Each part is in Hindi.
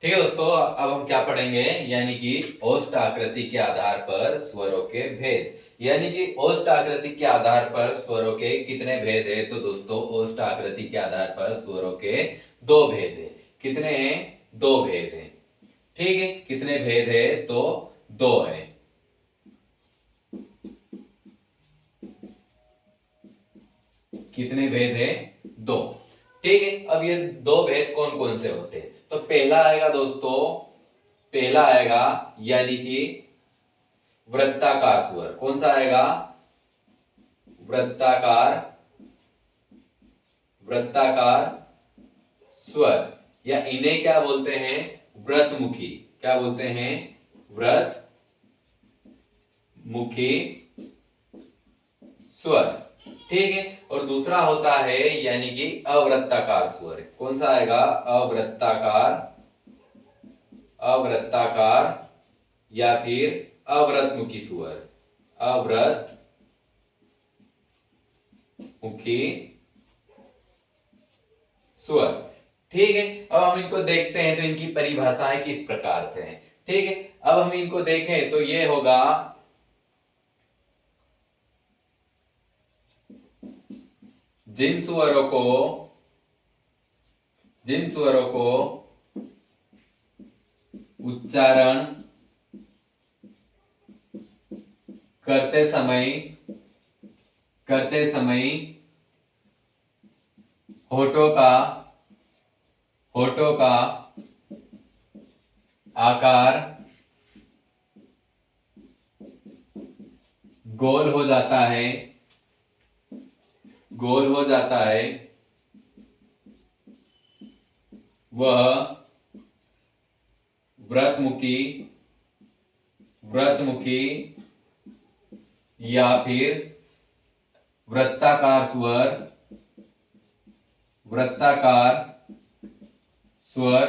ठीक है दोस्तों, अब हम क्या पढ़ेंगे, यानी कि ओष्ठ आकृति के आधार पर स्वरों के भेद। यानी कि ओष्ठ आकृति के आधार पर स्वरों के कितने भेद है? तो दोस्तों ओष्ठ आकृति के आधार पर स्वरों के दो भेद है। कितने हैं? दो भेद है। ठीक है, कितने भेद है? तो दो है। कितने भेद है? दो। ठीक है, अब ये दो भेद कौन कौन से होते हैं? तो पहला आएगा दोस्तों, पहला आएगा यानी कि वृत्ताकार स्वर। कौन सा आएगा? वृत्ताकार, वृत्ताकार स्वर, या इन्हें क्या बोलते हैं? व्रतमुखी। क्या बोलते हैं? व्रतमुखी स्वर। ठीक है, और दूसरा होता है यानी कि अवृत्ताकार स्वर। कौन सा आएगा? अवृत्ताकार, अवृत्ताकार या फिर अवृतमुखी स्वर। अवृतमुखी स्वर। ठीक है, अब हम इनको देखते हैं तो इनकी परिभाषाएं किस प्रकार से हैं। ठीक है, अब हम इनको देखें तो ये होगा जिन स्वरों को, जिन स्वरों को उच्चारण करते समय, करते समय होठों का, होठों का आकार गोल हो जाता है, गोल हो जाता है, वह व्रतमुखी, व्रतमुखी या फिर वृत्ताकार स्वर, वृत्ताकार स्वर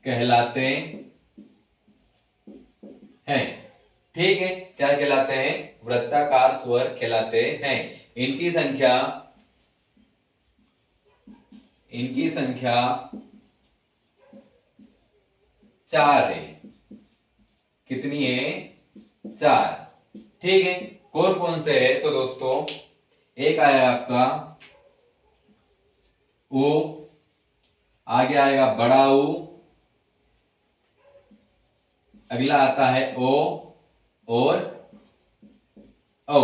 कहलाते हैं। ठीक है, क्या कहलाते हैं? वृत्ताकार स्वर कहलाते हैं। इनकी संख्या, इनकी संख्या चार है। कितनी है? चार। ठीक है, कौन कौन से है? तो दोस्तों एक आया आपका ऊ, आगे आएगा बड़ा ऊ, अगला आता है ओ और ओ।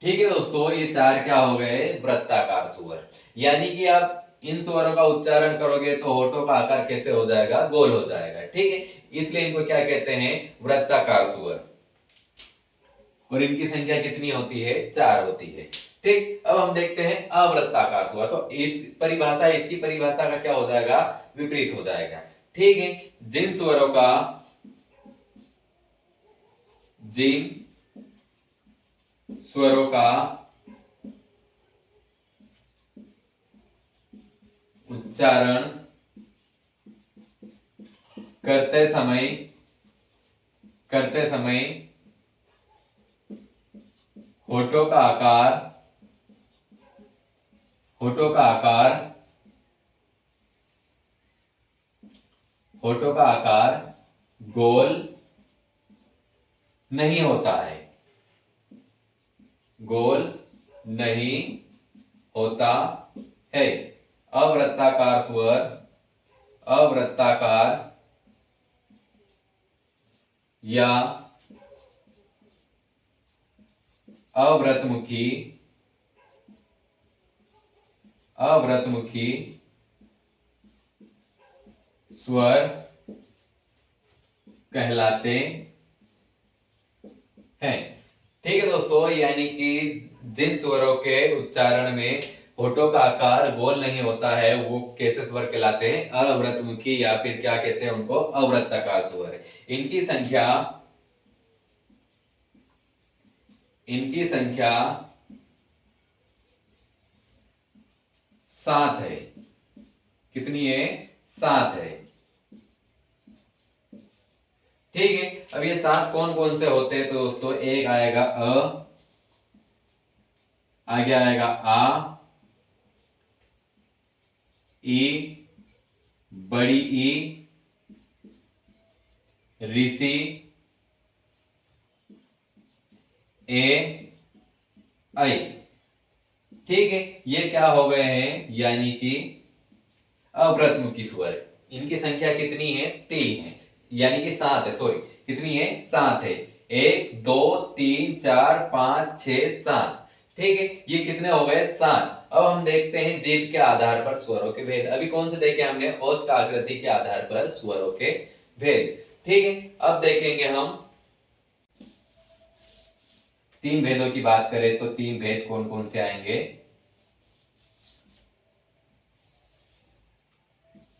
ठीक है दोस्तों, ये चार क्या हो गए? वृत्ताकार स्वर। यानी कि आप इन स्वरों का उच्चारण करोगे तो होठों का आकार कैसे हो जाएगा? गोल हो जाएगा। ठीक है, इसलिए इनको क्या कहते हैं? वृत्ताकार स्वर। और इनकी संख्या कितनी होती है? चार होती है। ठीक, अब हम देखते हैं अवृत्ताकार स्वर। तो इस परिभाषा, इसकी परिभाषा का क्या हो जाएगा? विपरीत हो जाएगा। ठीक है, जिन स्वरों का, जिन स्वरों का उच्चारण करते समय, करते समय होठों का आकार, होठों का आकार, होठों का आकार गोल नहीं होता है, गोल नहीं होता है। अवृत्ताकार स्वर, अवृत्ताकार या अव्रतमुखी, अव्रतमुखी स्वर कहलाते हैं। ठीक है दोस्तों, यानी कि जिन स्वरों के उच्चारण में होठों का आकार गोल नहीं होता है वो कैसे स्वर कहलाते हैं? अव्रतमुखी या फिर क्या कहते हैं उनको? अवृत्ताकार स्वर। इनकी संख्या, इनकी संख्या सात है। कितनी है? सात है। ठीक है, अब ये सात कौन कौन से होते हैं? तो दोस्तों एक आएगा अ, आगे आएगा आ, ई, बड़ी ई, ऋषि, ए आई। ठीक है, ये क्या हो गए हैं, यानी कि अव्रतमुखी स्वर। इनकी संख्या कितनी है, 3 है, यानी कि 7 है, सॉरी कितनी है, 7 है। 1 2 3 4 5 6 7। ठीक है, ये कितने हो गए, 7। अब हम देखते हैं जीभ के आधार पर स्वरों के भेद। अभी कौन से देखे हमने, औस का आकृति के आधार पर स्वरों के भेद। ठीक है, अब देखेंगे हम 3 भेदों की बात करें तो 3 भेद कौन कौन से आएंगे।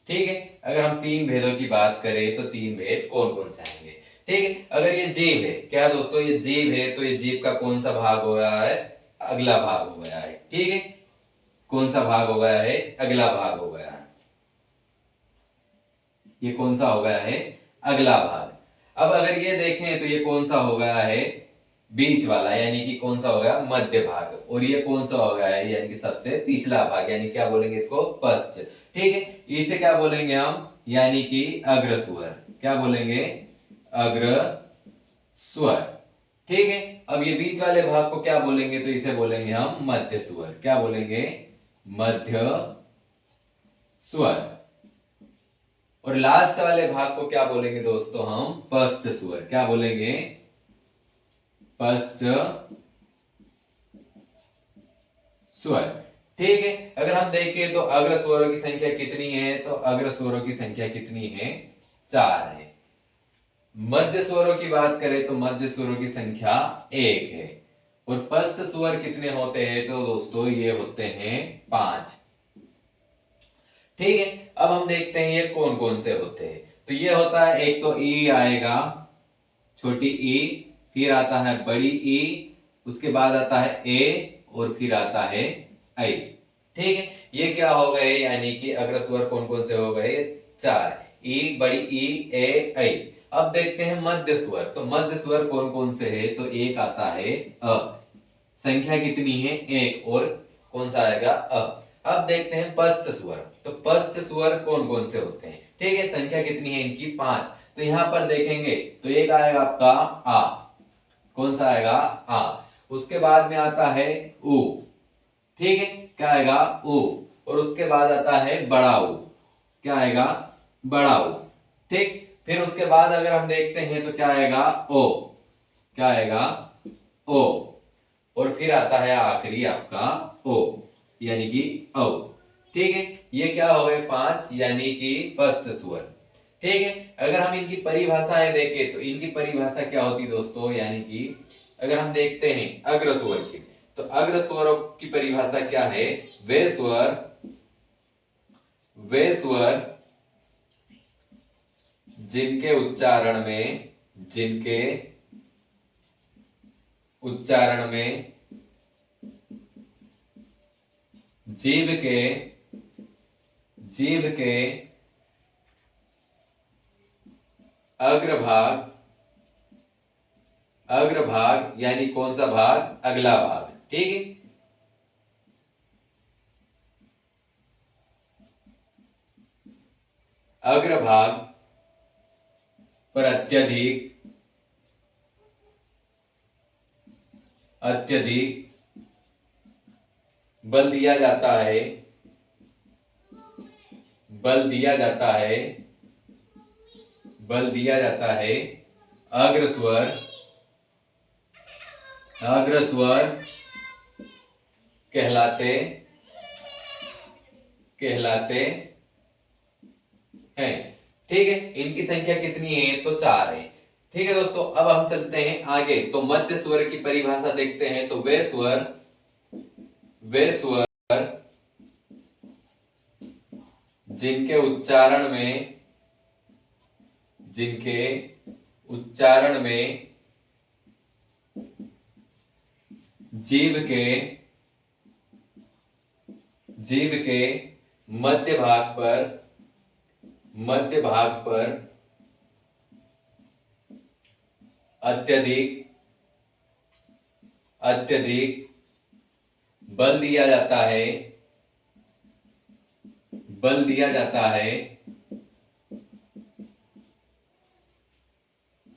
ठीक है, अगर हम 3 भेदों की बात करें तो 3 भेद कौन कौन से आएंगे। ठीक है, अगर ये जीभ है, क्या दोस्तों, ये जीभ है, तो ये जीभ का कौन सा भाग हो गया है, अगला भाग हो गया है। ठीक है, कौन सा भाग हो गया है, अगला भाग हो गया है। ये कौन सा हो गया है, अगला भाग। अब अगर ये देखें तो ये कौन सा हो गया है, बीच वाला, यानी कि कौन सा हो गया, मध्य भाग। और ये कौन सा हो गया है, यानी कि सबसे पिछला भाग, यानी क्या बोलेंगे इसको, पश्च। ठीक है, इसे क्या बोलेंगे हम, यानी कि अग्र स्वर। क्या बोलेंगे, अग्र स्वर। ठीक है, अब ये बीच वाले भाग को क्या बोलेंगे, तो इसे बोलेंगे हम मध्य स्वर। क्या बोलेंगे, मध्य स्वर। और लास्ट वाले भाग को क्या बोलेंगे दोस्तों, हम पश्च स्वर। क्या बोलेंगे, पश्च स्वर। ठीक है, अगर हम देखें तो अग्र स्वरों की संख्या कितनी है, तो अग्र स्वरों की संख्या कितनी है, 4 है। मध्य स्वरों की बात करें तो मध्य स्वरों की संख्या 1 है। और पश्च स्वर कितने होते हैं, तो दोस्तों ये होते हैं 5। ठीक है, अब हम देखते हैं ये कौन कौन से होते हैं। तो ये होता है, एक तो ई आएगा, छोटी ई, फिर आता है बड़ी ई, उसके बाद आता है ए, और फिर आता है आई। ठीक है, ये क्या हो गए, यानी कि अग्र स्वर कौन कौन से हो गए, 4, ई, बड़ी ई, ए, आई। अब देखते हैं मध्य स्वर। तो मध्य स्वर कौन कौन से है, तो एक आता है अ, संख्या कितनी है, 1, और कौन सा आएगा, अ। अब देखते हैं पश्च स्वर। तो पश्च स्वर कौन कौन से होते हैं, ठीक है, संख्या कितनी है इनकी, 5। तो यहां पर देखेंगे तो एक आएगा आपका आ, कौन सा आएगा, आ। उसके बाद में आता है उ। ठीक है, क्या आएगा, उ। और उसके बाद आता है बड़ा उ। क्या आएगा, बड़ा उ। ठीक, फिर उसके बाद अगर हम देखते हैं तो क्या आएगा, ओ। क्या आएगा, ओ। और फिर आता है आखिरी आपका ओ, यानी कि औ। ठीक है, ये क्या हो गए, 5, यानी कि पश्च स्वर। ठीक है, अगर हम इनकी परिभाषाएं देखें तो इनकी परिभाषा क्या होती दोस्तों, यानी कि अगर हम देखते हैं अग्र स्वर की, तो अग्र स्वरों की परिभाषा क्या है, वे स्वर जिनके उच्चारण में जीभ के अग्रभाग, यानी कौन सा भाग, अगला भाग। ठीक है, अग्रभाग पर अत्यधिक बल दिया जाता है, बल दिया जाता है अग्र स्वर कहलाते हैं। ठीक है, इनकी संख्या कितनी है, तो 4 है। ठीक है दोस्तों, अब हम चलते हैं आगे। तो मध्य स्वर की परिभाषा देखते हैं। तो वे स्वर जिनके उच्चारण में जीभ के मध्य भाग पर अत्यधिक बल दिया जाता है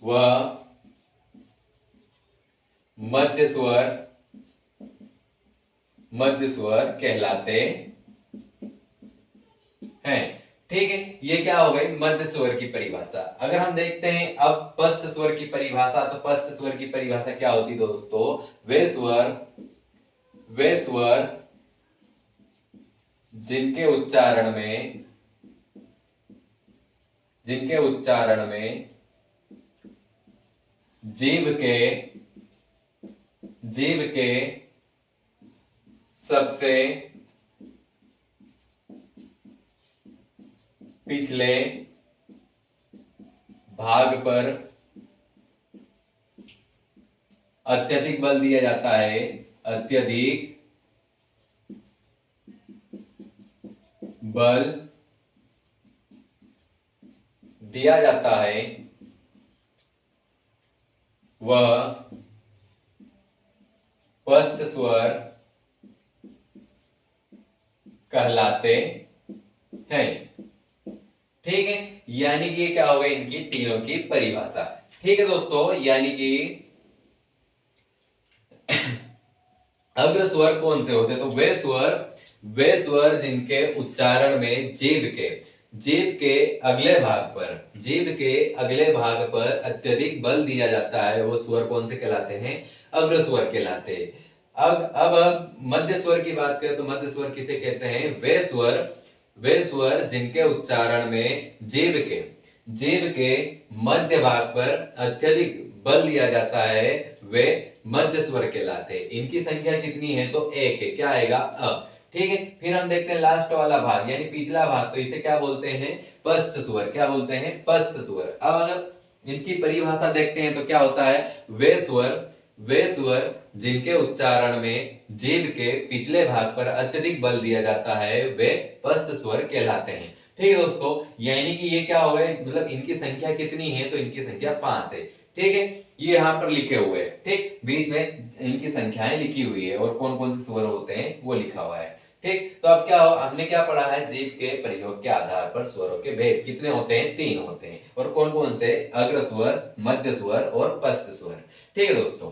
वह मध्य स्वर कहलाते हैं। ठीक है, ये क्या हो गई मध्य स्वर की परिभाषा। अगर हम देखते हैं अब पश्च स्वर की परिभाषा, तो पश्च स्वर की परिभाषा क्या होती दोस्तों, वे स्वर जिनके उच्चारण में जीभ के सबसे पिछले भाग पर अत्यधिक बल दिया जाता है, अत्यधिक बल दिया जाता है, वह पश्च स्वर कहलाते हैं। ठीक है, यानी कि ये क्या हो गई इनकी तीनों की परिभाषा। ठीक है दोस्तों, यानी कि अग्र स्वर कौन से होते, तो वे स्वर जिनके उच्चारण में जीभ के अगले भाग पर अत्यधिक बल दिया जाता है, वो स्वर कौन से कहलाते हैं, अग्र स्वर कहलाते हैं। अब मध्य स्वर की बात करें तो मध्य स्वर किसे कहते हैं, वे स्वर जिनके उच्चारण में जीभ के मध्य भाग पर अत्यधिक बल दिया जाता है, वे मध्य स्वर कहलाते हैं। इनकी संख्या कितनी है, तो एक है, क्या आएगा अ। ठीक है, फिर हम देखते हैं लास्ट वाला भाग यानी पिछला भाग, तो इसे क्या बोलते हैं, पश्च स्वर। क्या बोलते हैं, पश्च स्वर। अब अगर इनकी परिभाषा देखते हैं तो क्या होता है, वे स्वर जिनके उच्चारण में जीभ के पिछले भाग पर अत्यधिक बल दिया जाता है, वे पश्च स्वर कहलाते हैं। ठीक है दोस्तों, यानी कि ये क्या हो गए, मतलब इनकी संख्या कितनी है, तो इनकी संख्या 5 है। ठीक है, ये यहाँ पर लिखे हुए हैं, ठीक, बीच में इनकी संख्याएं लिखी हुई है और कौन कौन से स्वर होते हैं वो लिखा हुआ है। ठीक, तो अब क्या हो, हमने क्या पढ़ा है, जीभ के प्रयोग के आधार पर स्वरों के भेद कितने होते हैं, 3 होते हैं, और कौन कौन से, अग्र स्वर, मध्य स्वर और पश्च स्वर। ठीक है दोस्तों।